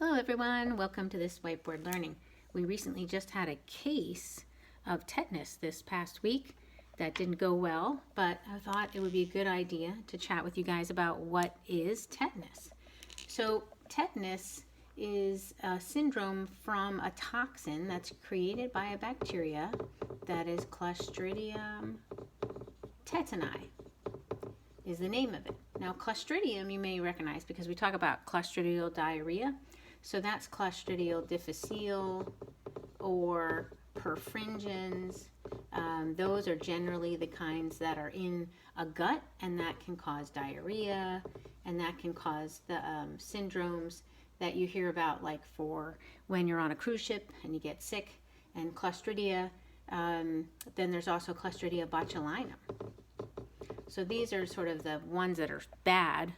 Hello everyone, welcome to this whiteboard learning. We recently just had a case of tetanus this past week. That didn't go well, but I thought it would be a good idea to chat with you guys about what is tetanus. So tetanus is a syndrome from a toxin that's created by a bacteria that is Clostridium tetani is the name of it. Now Clostridium you may recognize because we talk about clostridial diarrhea. So that's Clostridial difficile or perfringens. Those are generally the kinds that are in a gut, and that can cause diarrhea, and that can cause the syndromes that you hear about, like for when you're on a cruise ship and you get sick, and Clostridia. Then there's also Clostridia botulinum. So these are sort of the ones that are bad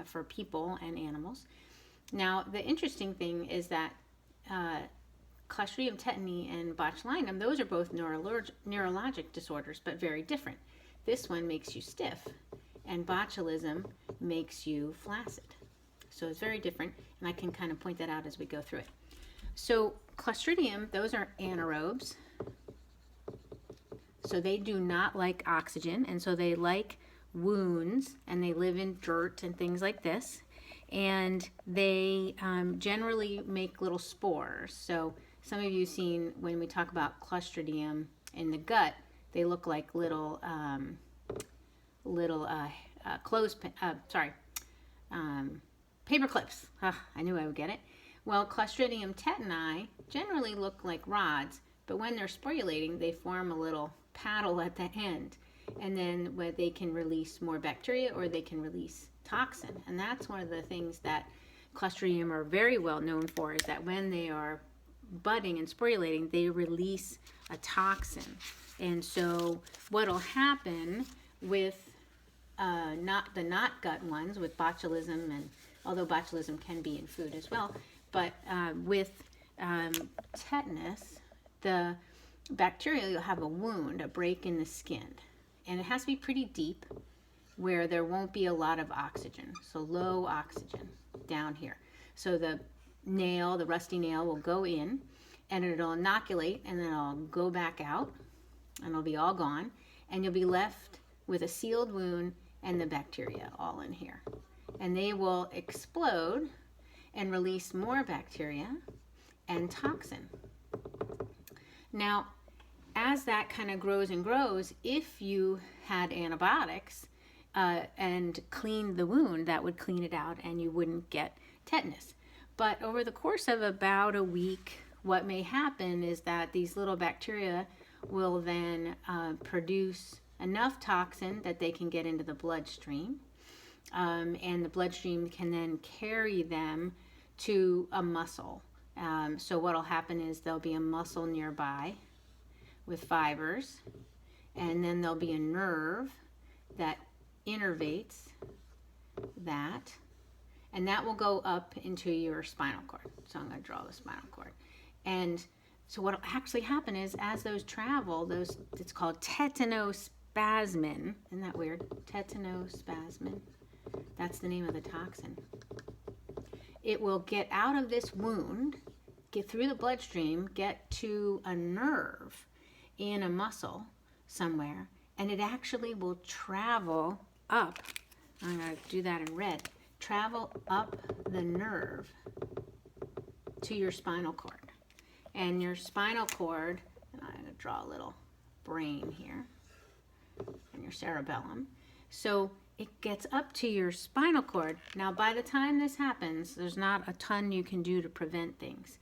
for people and animals. Now, the interesting thing is that Clostridium tetani and botulinum, those are both neurologic disorders, but very different. This one makes you stiff, and botulism makes you flaccid. So it's very different, and I can kind of point that out as we go through it. So Clostridium, those are anaerobes. So they do not like oxygen, and so they like wounds, and they live in dirt and things like this. And they generally make little spores. So some of you have seen when we talk about Clostridium in the gut, they look like little paper clips. I knew I would get it. Well, Clostridium tetani generally look like rods, but when they're sporulating, they form a little paddle at the end. And then where they can release more bacteria or they can release toxin. And that's one of the things that Clostridium are very well known for, is that when they are budding and sporulating, they release a toxin. And so what'll happen with not gut ones, with botulism, and although botulism can be in food as well, but with tetanus, the bacteria, you'll have a wound, a break in the skin. And it has to be pretty deep where there won't be a lot of oxygen. So low oxygen down here. So the nail, the rusty nail, will go in and it'll inoculate, and then it'll go back out and it'll be all gone. And you'll be left with a sealed wound and the bacteria all in here. And they will explode and release more bacteria and toxin. Now, as that kind of grows and grows, if you had antibiotics and cleaned the wound, that would clean it out and you wouldn't get tetanus. But over the course of about a week, what may happen is that these little bacteria will then produce enough toxin that they can get into the bloodstream. And the bloodstream can then carry them to a muscle. So what will happen is there'll be a muscle nearby with fibers, and then there'll be a nerve that innervates that, and that will go up into your spinal cord. So I'm going to draw the spinal cord. And so what will actually happen is, as those travel, it's called tetanospasmin. Isn't that weird? Tetanospasmin. That's the name of the toxin. It will get out of this wound, get through the bloodstream, get to a nerve in a muscle somewhere, and it actually will travel up. I'm going to do that in red. Travel up the nerve to your spinal cord. And your spinal cord, and I'm going to draw a little brain here, and your cerebellum. So it gets up to your spinal cord. Now, by the time this happens, there's not a ton you can do to prevent things.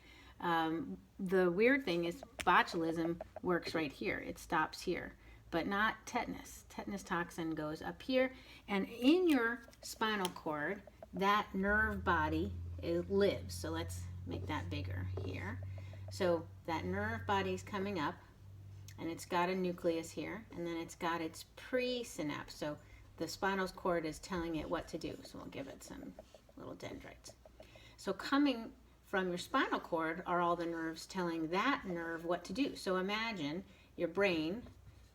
The weird thing is botulism works right here. It stops here, but not tetanus. Tetanus toxin goes up here, and in your spinal cord, that nerve body, it lives. So let's make that bigger here. So that nerve body is coming up, and it's got a nucleus here, and then it's got its presynapse. So the spinal cord is telling it what to do. So we'll give it some little dendrites. So coming from your spinal cord are all the nerves telling that nerve what to do. So imagine your brain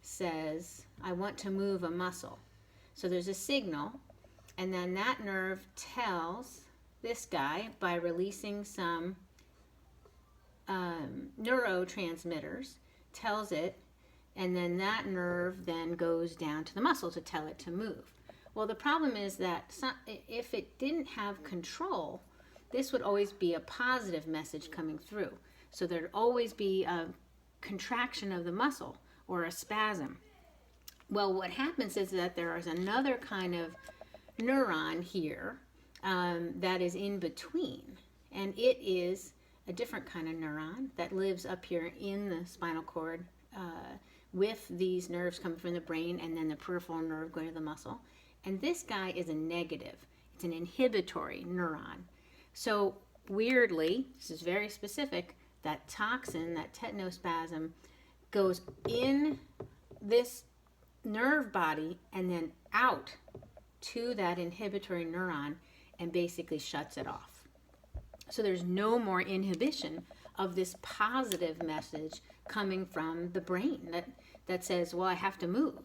says, I want to move a muscle. So there's a signal, and then that nerve tells this guy by releasing some neurotransmitters, tells it, and then that nerve then goes down to the muscle to tell it to move. Well, the problem is that if it didn't have control, this would always be a positive message coming through. So there'd always be a contraction of the muscle or a spasm. Well, what happens is that there is another kind of neuron here that is in between, and it is a different kind of neuron that lives up here in the spinal cord with these nerves coming from the brain and then the peripheral nerve going to the muscle. And this guy is a negative. It's an inhibitory neuron. So weirdly, this is very specific, that toxin, that tetanospasm, goes in this nerve body and then out to that inhibitory neuron and basically shuts it off. So there's no more inhibition of this positive message coming from the brain that says, well, I have to move.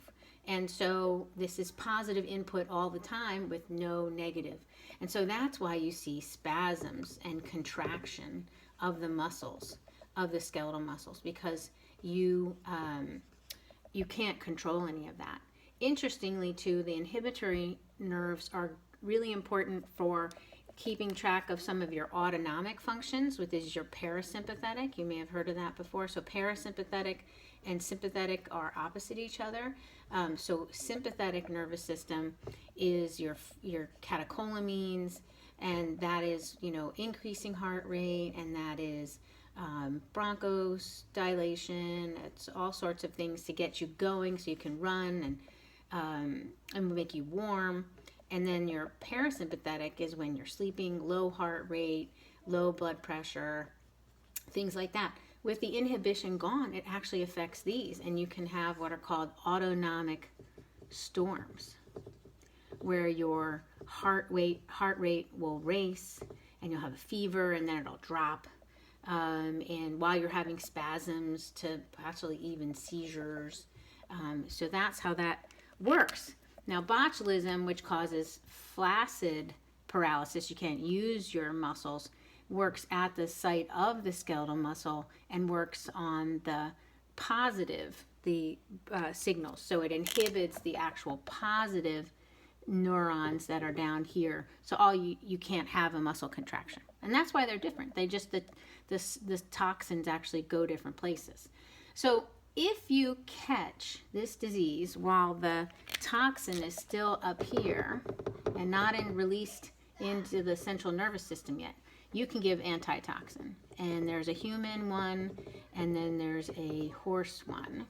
And so this is positive input all the time with no negative. And so that's why you see spasms and contraction of the muscles, of the skeletal muscles, because you can't control any of that. Interestingly, too, the inhibitory nerves are really important for keeping track of some of your autonomic functions, which is your parasympathetic. You may have heard of that before. So parasympathetic and sympathetic are opposite each other. So sympathetic nervous system is your catecholamines, and that is, increasing heart rate, and that is bronchodilation. It's all sorts of things to get you going so you can run and make you warm. And then your parasympathetic is when you're sleeping, low heart rate, low blood pressure, things like that. With the inhibition gone, it actually affects these, and you can have what are called autonomic storms, where your heart rate will race, and you'll have a fever, and then it'll drop. And while you're having spasms to possibly even seizures. So that's how that works. Now, botulism, which causes flaccid paralysis, you can't use your muscles, works at the site of the skeletal muscle and works on the positive, signals. So it inhibits the actual positive neurons that are down here. So you can't have a muscle contraction. And that's why they're different. The toxins actually go different places. So if you catch this disease while the toxin is still up here and not released into the central nervous system yet, you can give antitoxin. And there's a human one, and then there's a horse one.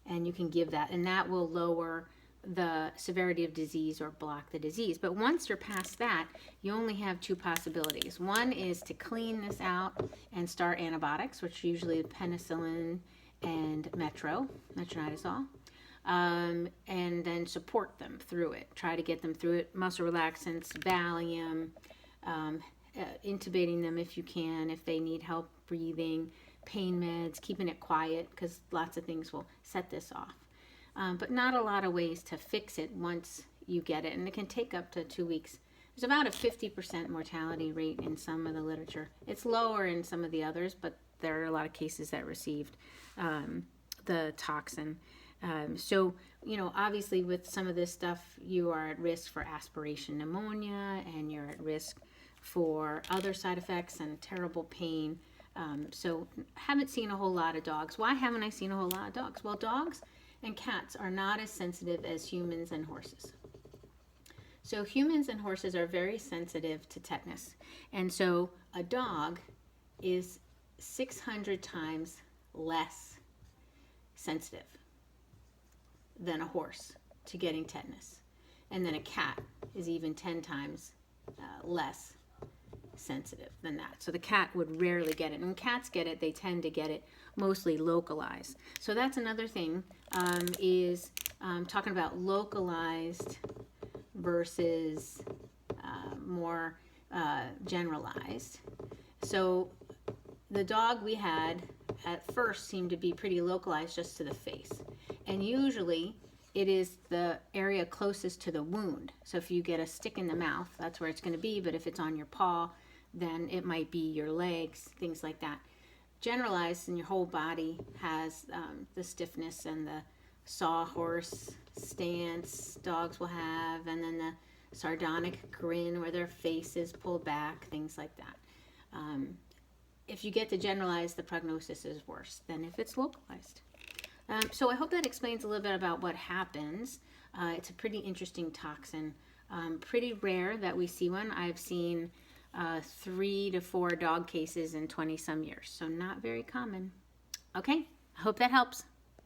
And you can give that, and that will lower the severity of disease or block the disease. But once you're past that, you only have two possibilities. One is to clean this out and start antibiotics, which are usually penicillin and metronidazole, and then support them through it. Try to get them through it. Muscle relaxants, Valium, intubating them if you can, if they need help breathing, pain meds, keeping it quiet, because lots of things will set this off. But not a lot of ways to fix it once you get it, and it can take up to 2 weeks. There's about a 50% mortality rate in some of the literature. It's lower in some of the others, but there are a lot of cases that received the toxin. So, obviously with some of this stuff, you are at risk for aspiration pneumonia, and you're at risk for other side effects and terrible pain. So haven't seen a whole lot of dogs. Why haven't I seen a whole lot of dogs? Well, dogs and cats are not as sensitive as humans and horses. So humans and horses are very sensitive to tetanus. And so a dog is 600 times less sensitive than a horse to getting tetanus. And then a cat is even 10 times less sensitive than that. So the cat would rarely get it. And when cats get it, they tend to get it mostly localized. So that's another thing, is talking about localized versus more generalized. So the dog we had at first seemed to be pretty localized just to the face. And usually it is the area closest to the wound. So if you get a stick in the mouth, that's where it's going to be. But if it's on your paw, then it might be your legs, things like that. Generalized in your whole body has the stiffness and the sawhorse stance dogs will have, and then the sardonic grin where their face is pulled back, things like that. If you get to generalized, the prognosis is worse than if it's localized. So I hope that explains a little bit about what happens. It's a pretty interesting toxin. Pretty rare that we see one. I've seen 3 to 4 dog cases in 20 some years, so not very common. Okay, I hope that helps.